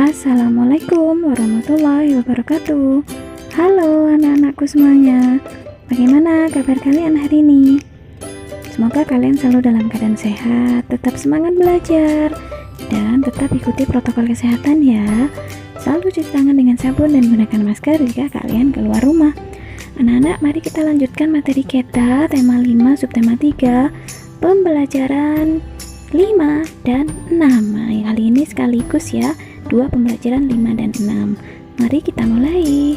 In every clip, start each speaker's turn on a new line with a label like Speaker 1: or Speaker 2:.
Speaker 1: Assalamualaikum warahmatullahi wabarakatuh. Halo anak-anakku semuanya. Bagaimana kabar kalian hari ini? Semoga kalian selalu dalam keadaan sehat, tetap semangat belajar, dan tetap ikuti protokol kesehatan ya. Selalu cuci tangan dengan sabun dan gunakan masker jika kalian keluar rumah. Anak-anak, mari kita lanjutkan materi kita, tema 5, subtema 3, pembelajaran 5 dan 6. Kali ini sekaligus ya, 2 pembelajaran 5 dan 6. Mari kita mulai.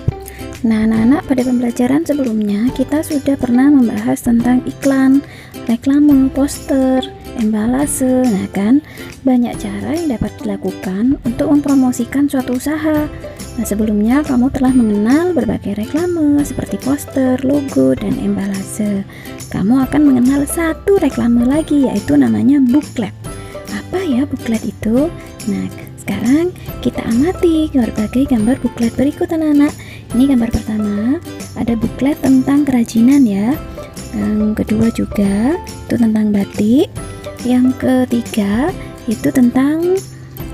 Speaker 1: Nah anak-anak, pada pembelajaran sebelumnya kita sudah pernah membahas tentang iklan, reklame, poster, embalase. Nah kan, banyak cara yang dapat dilakukan untuk mempromosikan suatu usaha. Nah sebelumnya kamu telah mengenal berbagai reklame seperti poster, logo, dan embalase. Kamu akan mengenal satu reklame lagi, yaitu namanya booklet. Apa ya booklet itu? Nah sekarang kita amati berbagai gambar booklet berikut anak-anak. Ini gambar pertama, ada booklet tentang kerajinan ya. Yang kedua juga itu tentang batik. Yang ketiga itu tentang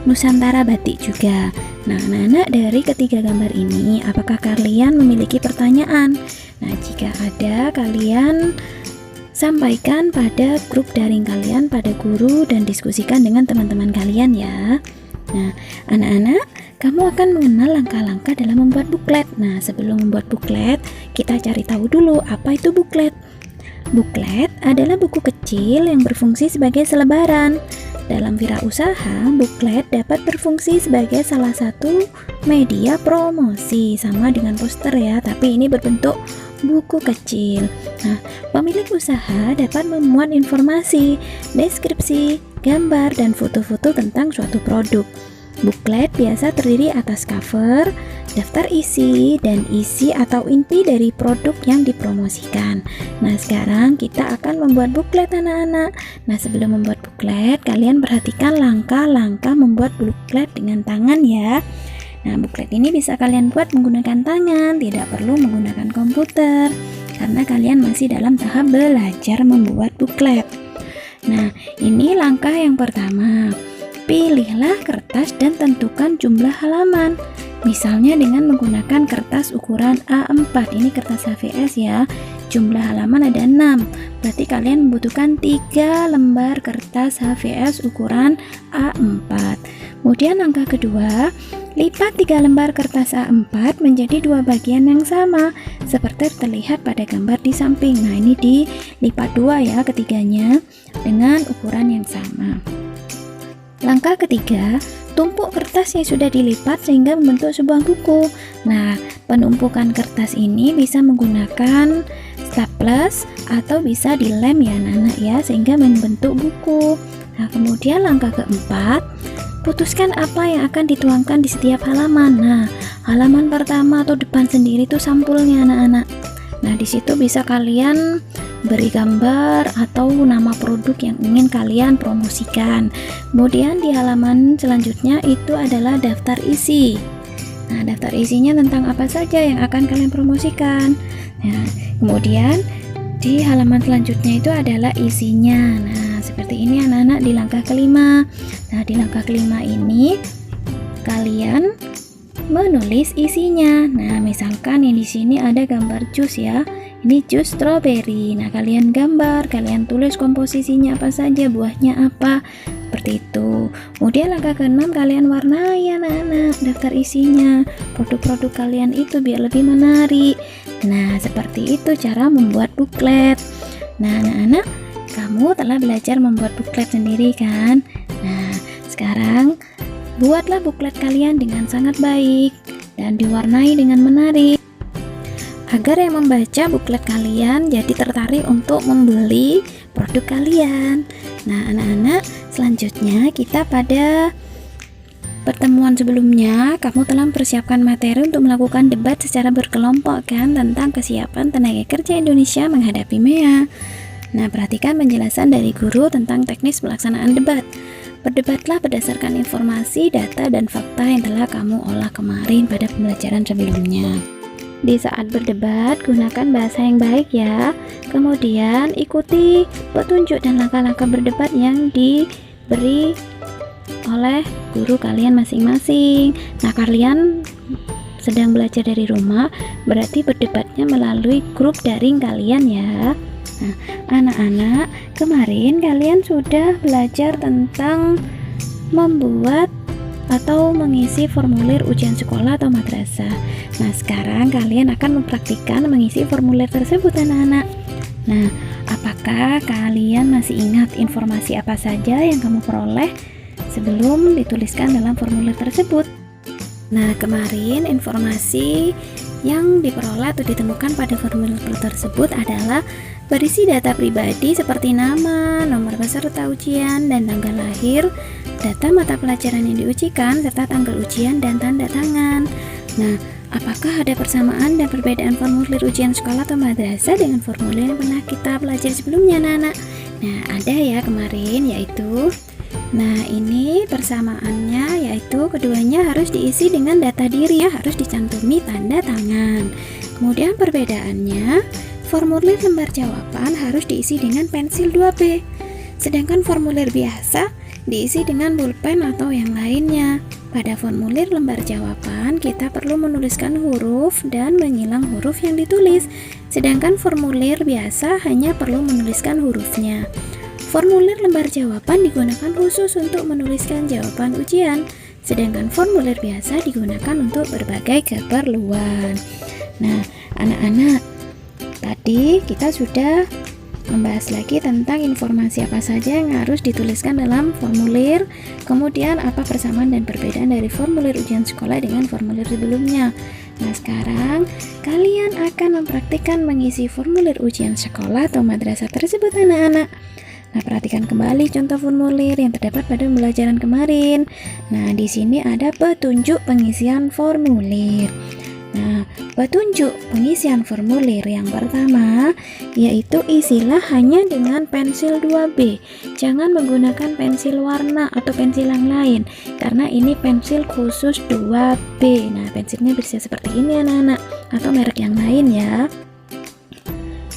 Speaker 1: Nusantara batik juga. Nah anak-anak, dari ketiga gambar ini apakah kalian memiliki pertanyaan? Nah jika ada, kalian sampaikan pada grup daring kalian, pada guru, dan diskusikan dengan teman-teman kalian ya. Nah anak-anak, kamu akan mengenal langkah-langkah dalam membuat booklet. Nah sebelum membuat booklet, kita cari tahu dulu apa itu booklet. Booklet adalah buku kecil yang berfungsi sebagai selebaran. Dalam wirausaha, booklet dapat berfungsi sebagai salah satu media promosi, sama dengan poster ya, tapi ini berbentuk buku kecil. Nah, pemilik usaha dapat memuat informasi, deskripsi, gambar, dan foto-foto tentang suatu produk. Booklet biasa terdiri atas cover, daftar isi, dan isi atau inti dari produk yang dipromosikan. Nah sekarang kita akan membuat booklet anak-anak. Nah sebelum membuat booklet, kalian perhatikan langkah-langkah membuat booklet dengan tangan ya. Nah booklet ini bisa kalian buat menggunakan tangan, tidak perlu menggunakan komputer, karena kalian masih dalam tahap belajar membuat booklet. Nah ini langkah yang pertama. Pilihlah kertas dan tentukan jumlah halaman. Misalnya dengan menggunakan kertas ukuran A4. Ini kertas HVS ya. Jumlah halaman ada 6. Berarti kalian membutuhkan 3 lembar kertas HVS ukuran A4. Kemudian langkah kedua, lipat 3 lembar kertas A4 menjadi 2 bagian yang sama, seperti terlihat pada gambar di samping. Nah ini dilipat 2 ya ketiganya dengan ukuran yang sama. Langkah ketiga, tumpuk kertas yang sudah dilipat sehingga membentuk sebuah buku. Nah, penumpukan kertas ini bisa menggunakan staples atau bisa dilem ya anak-anak ya, sehingga membentuk buku. Nah, kemudian langkah keempat, putuskan apa yang akan dituangkan di setiap halaman. Nah, halaman pertama atau depan sendiri itu sampulnya anak-anak. Nah, di situ bisa kalian beri gambar atau nama produk yang ingin kalian promosikan. Kemudian di halaman selanjutnya itu adalah daftar isi. Nah, daftar isinya tentang apa saja yang akan kalian promosikan. Nah, kemudian di halaman selanjutnya itu adalah isinya. Nah, seperti ini anak-anak di langkah kelima. Nah, di langkah kelima ini kalian menulis isinya. Nah, misalkan yang di sini ada gambar jus ya. Ini jus strawberry. Nah, kalian gambar, kalian tulis komposisinya apa saja, buahnya apa, seperti itu. Kemudian langkah ke-6 kalian warnai anak-anak daftar isinya, produk-produk kalian itu biar lebih menarik. Nah, seperti itu cara membuat booklet. Nah, anak-anak, kamu telah belajar membuat booklet sendiri kan? Nah, sekarang buatlah booklet kalian dengan sangat baik dan diwarnai dengan menarik, agar yang membaca booklet kalian jadi tertarik untuk membeli produk kalian. Nah anak-anak, selanjutnya kita pada pertemuan sebelumnya kamu telah mempersiapkan materi untuk melakukan debat secara berkelompok kan, tentang kesiapan tenaga kerja Indonesia menghadapi MEA. Nah perhatikan penjelasan dari guru tentang teknis pelaksanaan debat. Berdebatlah berdasarkan informasi, data, dan fakta yang telah kamu olah kemarin pada pembelajaran sebelumnya. Di saat berdebat, gunakan bahasa yang baik ya. Kemudian ikuti petunjuk dan langkah-langkah berdebat yang diberi oleh guru kalian masing-masing. Nah, kalian sedang belajar dari rumah, berarti berdebatnya melalui grup daring kalian ya. Nah, anak-anak, kemarin kalian sudah belajar tentang membuat atau mengisi formulir ujian sekolah atau madrasah. Nah, sekarang kalian akan mempraktikkan mengisi formulir tersebut, anak-anak. Nah, apakah kalian masih ingat informasi apa saja yang kamu peroleh sebelum dituliskan dalam formulir tersebut? Nah, kemarin informasi yang diperoleh atau ditemukan pada formulir tersebut adalah berisi data pribadi seperti nama, nomor peserta ujian, dan tanggal lahir, data mata pelajaran yang diujikan, serta tanggal ujian dan tanda tangan. Nah, apakah ada persamaan dan perbedaan formulir ujian sekolah atau madrasah dengan formulir yang pernah kita pelajari sebelumnya, anak-anak? Nah, ada ya kemarin, yaitu ini persamaannya, yaitu keduanya harus diisi dengan data diri ya, harus dicantumi tanda tangan. Kemudian perbedaannya, formulir lembar jawaban harus diisi dengan pensil 2B, sedangkan formulir biasa diisi dengan pulpen atau yang lainnya. Pada formulir lembar jawaban, kita perlu menuliskan huruf dan menyilang huruf yang ditulis, sedangkan formulir biasa hanya perlu menuliskan hurufnya. Formulir lembar jawaban digunakan khusus untuk menuliskan jawaban ujian, sedangkan formulir biasa digunakan untuk berbagai keperluan. Nah, anak-anak, tadi kita sudah membahas lagi tentang informasi apa saja yang harus dituliskan dalam formulir, kemudian apa persamaan dan perbedaan dari formulir ujian sekolah dengan formulir sebelumnya. Nah, sekarang kalian akan mempraktikkan mengisi formulir ujian sekolah atau madrasah tersebut, anak-anak. Nah, perhatikan kembali contoh formulir yang terdapat pada pembelajaran kemarin. Nah, di sini ada petunjuk pengisian formulir. Nah, petunjuk pengisian formulir yang pertama yaitu isilah hanya dengan pensil 2B. Jangan menggunakan pensil warna atau pensil yang lain, karena ini pensil khusus 2B. Nah, pensilnya bisa seperti ini, anak-anak, atau merek yang lain ya.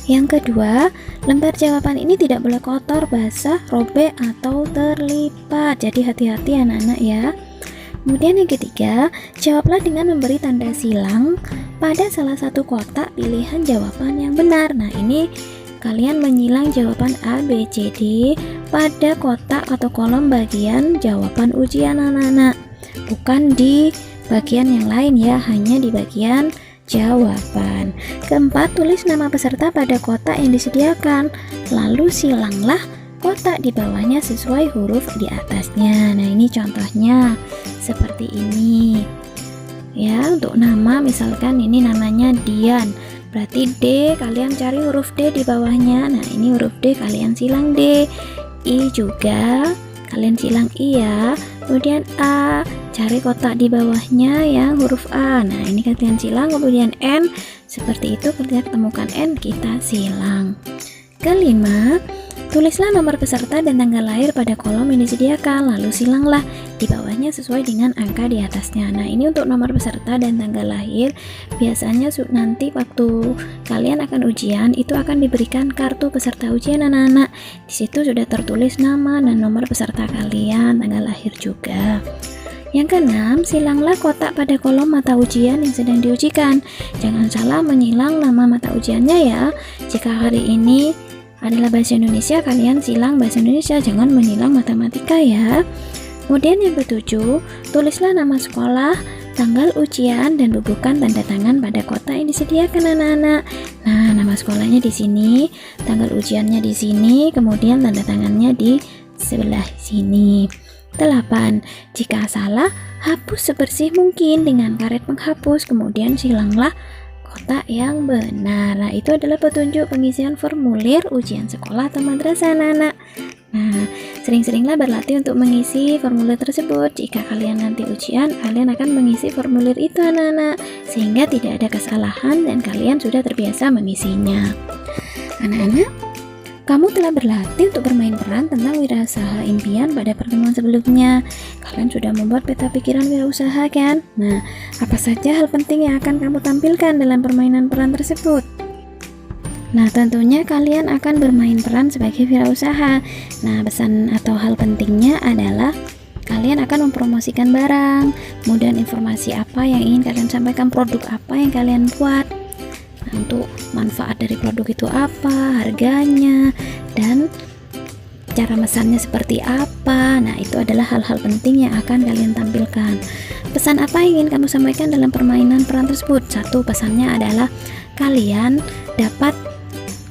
Speaker 1: Yang kedua, lembar jawaban ini tidak boleh kotor, basah, robek, atau terlipat. Jadi hati-hati anak-anak ya. Kemudian yang ketiga, jawablah dengan memberi tanda silang pada salah satu kotak pilihan jawaban yang benar. Nah, ini kalian menyilang jawaban A, B, C, D pada kotak atau kolom bagian jawaban ujian, anak-anak. Bukan di bagian yang lain ya, hanya di bagian jawaban. Keempat, tulis nama peserta pada kotak yang disediakan, lalu silanglah kotak di bawahnya sesuai huruf di atasnya. Nah, ini contohnya seperti ini ya. Untuk nama, misalkan ini namanya Dian, berarti D, kalian cari huruf D di bawahnya. Nah, ini huruf D, kalian silang D. I juga kalian silang I ya. Kemudian A, cari kotak di bawahnya yang huruf A. Nah, ini kalian silang. Kemudian N, seperti itu, kita temukan N, kita silang. Kelima, tulislah nomor peserta dan tanggal lahir pada kolom yang disediakan, lalu silanglah di bawahnya sesuai dengan angka di atasnya. Nah, ini untuk nomor peserta dan tanggal lahir. Biasanya nanti waktu kalian akan ujian, itu akan diberikan kartu peserta ujian, anak-anak. Di situ sudah tertulis nama dan nomor peserta kalian, tanggal lahir juga. Yang keenam, silanglah kotak pada kolom mata ujian yang sedang diujikan. Jangan salah menyilang nama mata ujiannya ya. Jika hari ini adalah bahasa Indonesia, kalian silang bahasa Indonesia, jangan menyilang matematika ya. Kemudian yang ketujuh, tulislah nama sekolah, tanggal ujian, dan bubukan tanda tangan pada kotak yang disediakan, anak-anak. Nah, nama sekolahnya di sini, tanggal ujiannya di sini, kemudian tanda tangannya di sebelah sini. 8. Jika salah, hapus sebersih mungkin dengan karet penghapus, kemudian silanglah kotak yang benar. Nah, itu adalah petunjuk pengisian formulir ujian sekolah atau madrasah, anak-anak. Nah, sering-seringlah berlatih untuk mengisi formulir tersebut. Jika kalian nanti ujian, kalian akan mengisi formulir itu, anak-anak, sehingga tidak ada kesalahan dan kalian sudah terbiasa mengisinya. Anak-anak, kamu telah berlatih untuk bermain peran tentang wirausaha impian pada pertemuan sebelumnya. Kalian sudah membuat peta pikiran wirausaha kan? Nah, apa saja hal penting yang akan kamu tampilkan dalam permainan peran tersebut? Nah, tentunya kalian akan bermain peran sebagai wirausaha. Nah, pesan atau hal pentingnya adalah kalian akan mempromosikan barang, kemudian informasi apa yang ingin kalian sampaikan, produk apa yang kalian buat. Nah, untuk manfaat dari produk itu apa, harganya, dan cara mesannya seperti apa. Nah, itu adalah hal-hal penting yang akan kalian tampilkan. Pesan apa yang ingin kamu sampaikan dalam permainan peran tersebut? Satu, pesannya adalah kalian dapat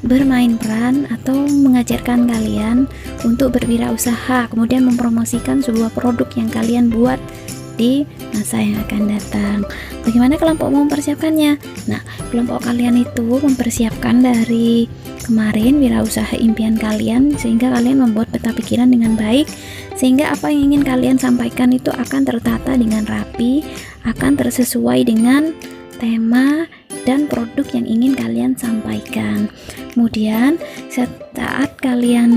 Speaker 1: bermain peran atau mengajarkan kalian untuk berwirausaha, kemudian mempromosikan sebuah produk yang kalian buat di masa yang akan datang. Bagaimana kelompok mempersiapkannya? Nah, kelompok kalian itu mempersiapkan dari kemarin wirausaha impian kalian, sehingga kalian membuat peta pikiran dengan baik, sehingga apa yang ingin kalian sampaikan itu akan tertata dengan rapi, akan tersesuai dengan tema dan produk yang ingin kalian sampaikan. Kemudian saat kalian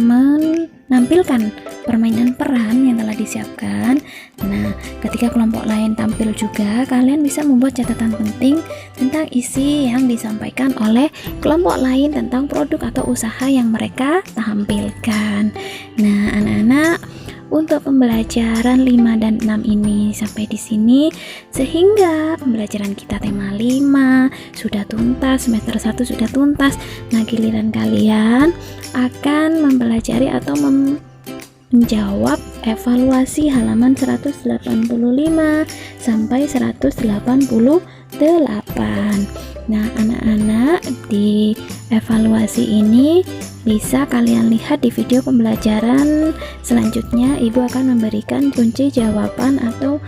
Speaker 1: menampilkan permainan peran yang telah disiapkan, nah ketika kelompok lain tampil juga, kalian bisa membuat catatan penting tentang isi yang disampaikan oleh kelompok lain tentang produk atau usaha yang mereka tampilkan. Nah, anak-anak, untuk pembelajaran 5 dan 6 ini sampai di sini, sehingga pembelajaran kita tema 5 sudah tuntas, semester 1 sudah tuntas. Nah, giliran kalian akan mempelajari atau menjawab evaluasi halaman 185 sampai 188. Nah, anak-anak, di evaluasi ini bisa kalian lihat di video pembelajaran selanjutnya. Ibu akan memberikan kunci jawaban atau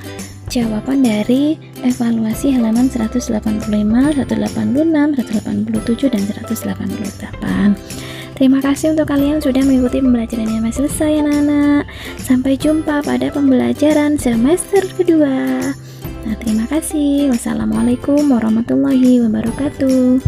Speaker 1: jawaban dari evaluasi halaman 185, 186, 187, dan 188. Terima kasih untuk kalian sudah mengikuti pembelajaran yang masih selesai, anak-anak. Sampai jumpa pada pembelajaran semester kedua. Nah, terima kasih. Wassalamualaikum warahmatullahi wabarakatuh.